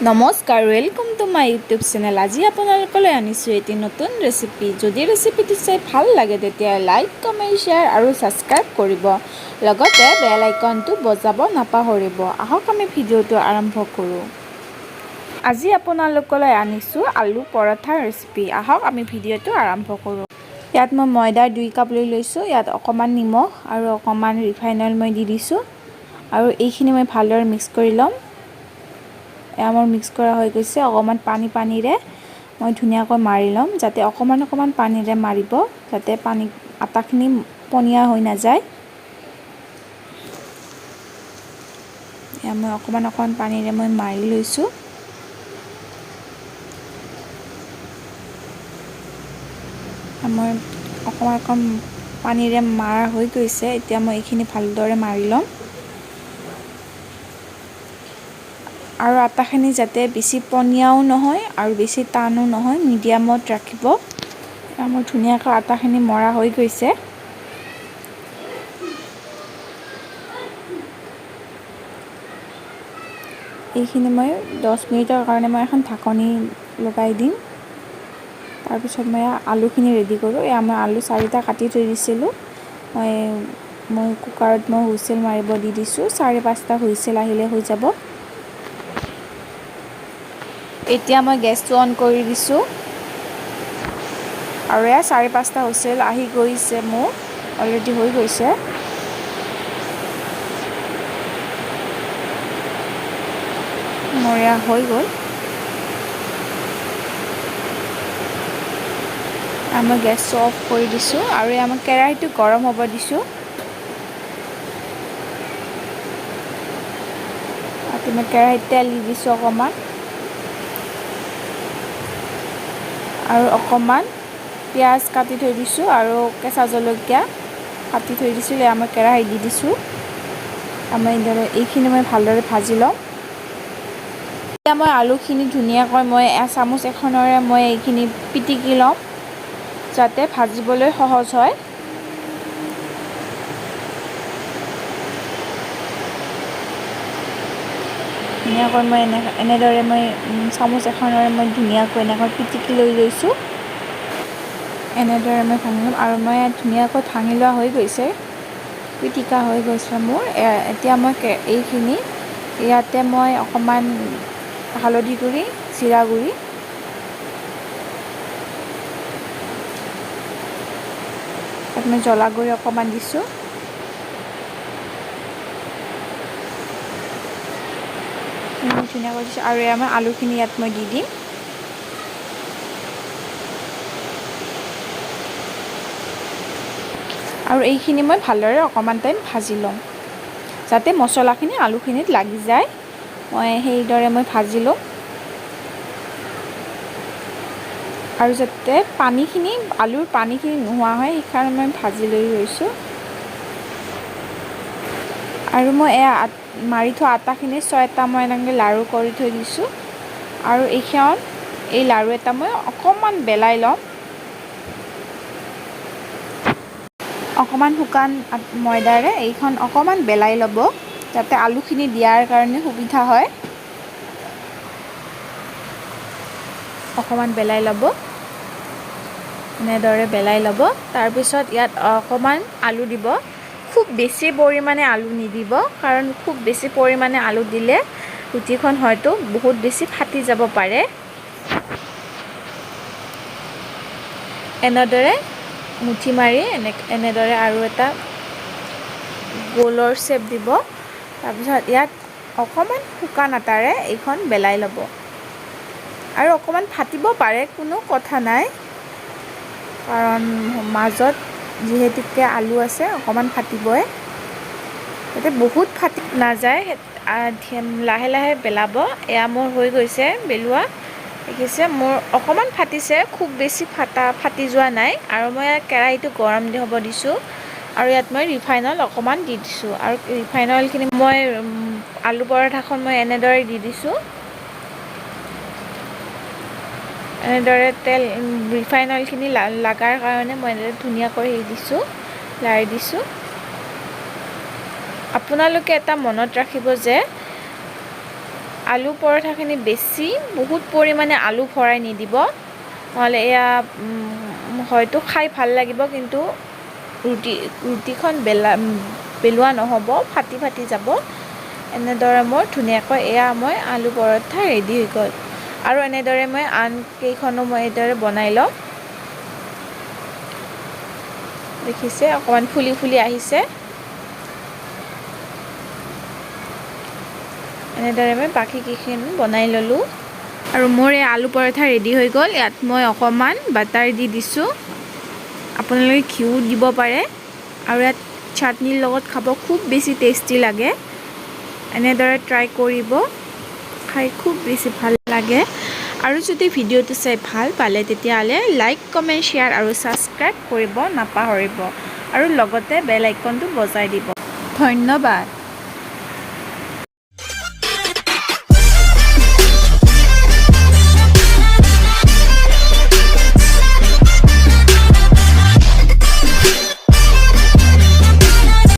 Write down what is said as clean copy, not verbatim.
নমস্কাৰ, welcome to my YouTube channel. আজি আপোনালোকলৈ আনিছোঁ এটি নতুন ৰেচিপি। যদি ৰেচিপিটো চাই ভাল লাগে তেতিয়া লাইক, কমেণ্ট, শ্বেয়াৰ আৰু ছাবস্ক্ৰাইব কৰিব। লগতে বেল আইকনটো বজাব নাপাহৰিব। আহক আমি ভিডিঅ'টো আৰম্ভ কৰোঁ। আজি আপোনালোকলৈ আনিছোঁ আলু পৰঠাৰ ৰেচিপি। আহক আমি ভিডিঅ'টো আৰম্ভ কৰোঁ। ইয়াত মই ময়দাৰ 2 কাপ লৈ লৈছোঁ। ইয়াত অকণমান নিমখ আৰু অকণমান ৰিফাইন অইল মই দি দিছোঁ আৰু এইখিনি মই ভালদৰে মিক্স কৰি ল'ম। মোৰ মিক্স কৰা হৈ গৈছে। অকণমান পানীৰে মই ধুনীয়াকৈ মাৰি ল'ম, যাতে অকণমান পানীৰে মাৰিব, যাতে আটাখিনি পনীয়া হৈ নাযায়। মই অকণমান পানীৰে মই মাৰি লৈছোঁ। মই অকণমান পানীৰে মাৰা হৈ গৈছে। এতিয়া মই এইখিনি ভালদৰে মাৰি ল'ম আৰু আটাখিনি যাতে বেছি পনীয়াও নহয় আৰু বেছি টানো নহয়, মিডিয়ামত ৰাখিব। মোৰ ধুনীয়াকৈ আটাখিনি মৰা হৈ গৈছে। এইখিনি মই 10 মিনিটৰ কাৰণে মই এখন ঢাকনি লগাই দিম। তাৰপিছত মই আলুখিনি ৰেডি কৰোঁ। মই আলু 4টা কাটি থৈ দিছিলোঁ। মই কুকাৰত হুইচেল মাৰিব দি দিছোঁ। 4-5টা হুইচেল আহিলে হৈ যাব। এতিয়া মই গেছটো অন কৰি দিছোঁ আৰু 4-5টা হুইচেল আহি গৈছে, মোৰ অলৰেডি হৈ গৈছে। মোৰ হৈ গ'ল। মই গেছটো অফ কৰি দিছোঁ আৰু মই কেৰাহীটো গৰম হ'ব দিছোঁ। মই কেৰাহীত তেল দি দিছোঁ অকণমান আৰু অকণমান পিঁয়াজ কাটি থৈ দিছোঁ আৰু কেঁচা জলকীয়া কাটি থৈ দিছোঁ। মই কেৰাহীত দি দিছোঁ। এইখিনি মই ভালদৰে ভাজি ল'ম। এতিয়া মই আলুখিনি ধুনীয়াকৈ চামুচ এখনেৰে মই এইখিনি পিটিকি ল'ম, যাতে ভাজিবলৈ সহজ হয়। ধুনীয়াকৈ মই এনেদৰে চামুচ এখনেৰে মই ধুনীয়াকৈ এনেকৈ পিটিকি লৈ লৈছোঁ। এনেদৰে মই ভাঙি ল'ম আৰু ধুনীয়াকৈ ভাঙি লোৱা হৈ গৈছে, পিটিকা হৈ গৈছে মোৰ। এতিয়া মই এইখিনি ইয়াতে মই অকণমান হালধি গুড়ি, জিৰা গুড়ি, তাত মই জ্বলা গুড়ি অকণমান দিছোঁ। ধুনীয়াকৈ দিছোঁ আৰু মই আলুখিনি ইয়াত মই দি দিম। আৰু এইখিনি মই ভালদৰে অকণমান টাইম ভাজি ল'ম, যাতে মছলাখিনি আলুখিনিত লাগি যায়। সেইদৰে মই ভাজি ল'ম আৰু যাতে আলুৰ পানীখিনি নোহোৱা হয়, সেইকাৰণে মই ভাজি লৈ লৈছোঁ। আৰু মই মাৰি থোৱা আটাখিনি 6টা মই এনেকৈ লাড়ু কৰি থৈ দিছোঁ আৰু এই লাড়ু এটা মই অকণমান বেলাই ল'ম। অকণমান শুকান ময়দাৰে এইখন অকণমান বেলাই ল'ব, যাতে আলুখিনি দিয়াৰ কাৰণে সুবিধা হয়। অকণমান বেলাই ল'ব, এনেদৰে বেলাই ল'ব। তাৰপিছত ইয়াত অকণমান আলু দিব। খুব বেছি পৰিমাণে আলু নিদিব, কাৰণ খুব বেছি পৰিমাণে আলু দিলে ৰুটিখন হয়তো বহুত বেছি ফাটি যাব পাৰে। এনেদৰে মুঠি মাৰি এনেদৰে আৰু এটা গোলৰ শ্বেপ দিব। তাৰপিছত ইয়াত অকণমান শুকান আটাৰে এইখন বেলাই ল'ব আৰু অকণমান ফাটিব পাৰে, কোনো কথা নাই, কাৰণ মাজত যিহেতুকে আলু আছে, অকণমান ফাটিবই, যাতে বহুত ফাটি নাযায়। লাহে লাহে বেলাব। মোৰ হৈ গৈছে বেলোৱা, দেখিছে মোৰ অকণমান ফাটিছে, খুব বেছি ফাটি যোৱা নাই। আৰু মই কেৰাহীটো গৰম হ'ব দিছোঁ আৰু ইয়াত মই ৰিফাইন অইল অকণমান দি দিছোঁ আৰু ৰিফাইন অইলখিনি মই আলু পৰঠাখন মই এনেদৰে দি দিছোঁ। এনেদৰে ৰিফাইন অইলখিনি লগাৰ কাৰণে মই এনেদৰে ধুনীয়াকৈ লাৰি দিছোঁ। আপোনালোকে এটা মনত ৰাখিব যে আলু পৰঠাখিনি বেছি বহুত পৰিমাণে আলু ভৰাই নিদিব, নহ'লে এয়া হয়তো খাই ভাল লাগিব কিন্তু ৰুটিখন বেলোৱা নহ'ব, ফাটি ফাটি যাব। এনেদৰে মোৰ ধুনীয়াকৈ এয়া মই আলু পৰঠা ৰেডি হৈ গ'ল। আৰু এনেদৰে মই আন কেইখনো মই এইদৰে বনাই ল'ম। দেখিছে অকণমান ফুলি ফুলি আহিছে। এনেদৰে মই বাকীকেইখিনি বনাই ল'লোঁ। আৰু মোৰ এই আলু পৰঠা ৰেডি হৈ গ'ল। ইয়াত মই অকণমান বাটাৰ দি দিছোঁ, আপোনালোকে ঘিউ দিব পাৰে। আৰু ইয়াত চাটনিৰ লগত খাব খুব বেছি টেষ্টি লাগে। এনেদৰে ট্ৰাই কৰিব, খাই খুব বেছি ভাল লাগে। আৰু যদি ভিডিঅ'টো চাই ভাল পালে তেতিয়াহ'লে লাইক, কমেণ্ট, শ্বেয়াৰ আৰু ছাবস্ক্ৰাইব কৰিব নাপাহৰিব। আৰু লগতে বেল আইকনটো বজাই দিব। ধন্যবাদ।